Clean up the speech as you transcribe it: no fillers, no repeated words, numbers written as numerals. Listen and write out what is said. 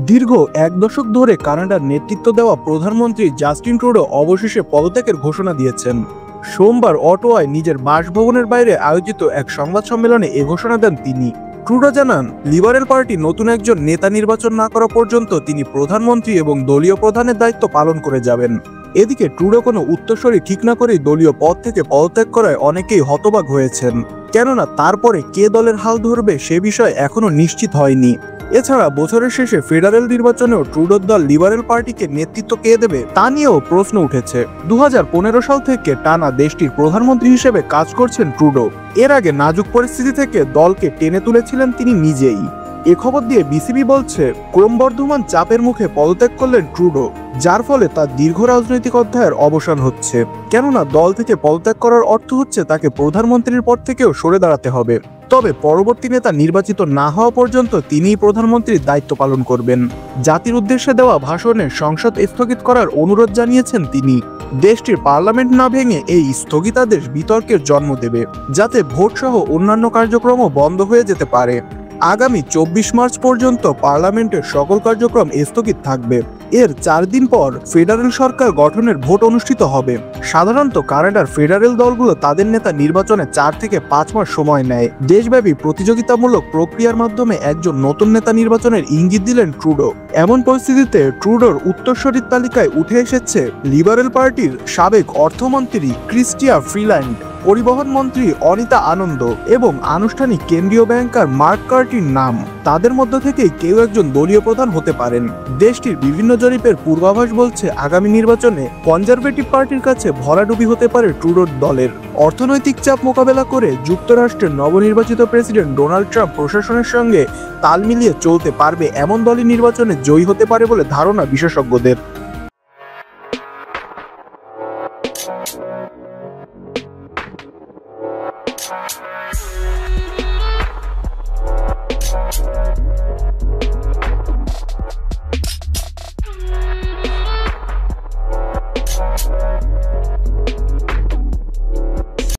দীর্ঘ এক দশক ধরে কানাডার নেতৃত্ব দেওয়া প্রধানমন্ত্রী জাস্টিন ট্রুডো অবশেষে পদত্যাগের ঘোষণা দিয়েছেন। সোমবার অটোয়ায় নিজের বাসভবনের বাইরে আয়োজিত এক সংবাদ সম্মেলনে এ ঘোষণা দেন তিনি। ট্রুডো জানান, লিবারেল পার্টি নতুন একজন নেতা নির্বাচন না করা পর্যন্ত তিনি প্রধানমন্ত্রী এবং দলীয় প্রধানের দায়িত্ব পালন করে যাবেন। এদিকে ট্রুডো কোনো উত্তরসূরি ঠিক না করেই দলীয় পদ থেকে পদত্যাগ করায় অনেকেই হতবাক হয়েছেন, কেননা তারপরে কে দলের হাল ধরবে সে বিষয় এখনো নিশ্চিত হয়নি। এছাড়া বছরের শেষে ফেডারেল নির্বাচনেও ট্রুডোর দল লিবারেল পার্টিকে নেতৃত্ব কে দেবে তা নিয়েও প্রশ্ন উঠেছে। 2015 সাল থেকে টানা দেশটির প্রধানমন্ত্রী হিসেবে কাজ করছেন ট্রুডো। এর আগে নাজুক পরিস্থিতি থেকে দলকে টেনে তুলেছিলেন তিনি নিজেই। এ খবর দিয়ে বিসিবি বলছে, ক্রমবর্ধমান চাপের মুখে পদত্যাগ করলেন ট্রুডো, যার ফলে তার দীর্ঘ রাজনৈতিক অধ্যায়ের অবসান হচ্ছে। কেননা দল থেকে পদত্যাগ করার অর্থ হচ্ছে তাকে প্রধানমন্ত্রীর পদ থেকেও সরে দাঁড়াতে হবে। তবে পরবর্তী নেতা নির্বাচিত না হওয়া পর্যন্ত তিনিই প্রধানমন্ত্রীর দায়িত্ব পালন করবেন। জাতির উদ্দেশ্যে দেওয়া ভাষণে সংসদ স্থগিত করার অনুরোধ জানিয়েছেন তিনি। দেশটির পার্লামেন্ট না ভেঙে এই স্থগিতাদেশ বিতর্কের জন্ম দেবে, যাতে ভোট সহ অন্যান্য কার্যক্রমও বন্ধ হয়ে যেতে পারে। আগামী 24 মার্চ পর্যন্ত পার্লামেন্টের সকল কার্যক্রম স্থগিত থাকবে। এর 4 দিন পর ফেডারেল সরকার গঠনের ভোট অনুষ্ঠিত হবে। সাধারণত কানাডার ফেডারেল দলগুলো তাদের নেতা নির্বাচনে 4 থেকে 5 মাস সময় নেয়। দেশব্যাপী প্রতিযোগিতামূলক প্রক্রিয়ার মাধ্যমে একজন নতুন নেতা নির্বাচনের ইঙ্গিত দিলেন ট্রুডো। এমন পরিস্থিতিতে ট্রুডোর উত্তরসূরির তালিকায় উঠে এসেছে লিবারেল পার্টির সাবেক অর্থমন্ত্রী ক্রিস্টিয়া ফ্রিল্যান্ড, পরিবহন মন্ত্রী অনিতা আনন্দ এবং আনুষ্ঠানিক কেন্দ্রীয় ব্যাংকার মার্ক কার্টির নাম। তাদের মধ্য থেকেই কেউ একজন দলীয় প্রধান হতে পারেন। দেশটির বিভিন্ন জরিপের পূর্বাভাস বলছে আগামী নির্বাচনে কনজারভেটিভ পার্টির কাছে ভরাডুবি হতে পারে ট্রুডোর দলের। অর্থনৈতিক চাপ মোকাবেলা করে যুক্তরাষ্ট্রের নবনির্বাচিত প্রেসিডেন্ট ডোনাল্ড ট্রাম্প প্রশাসনের সঙ্গে তাল মিলিয়ে চলতে পারবে এমন দলই নির্বাচনে জয়ী হতে পারে বলে ধারণা বিশেষজ্ঞদের।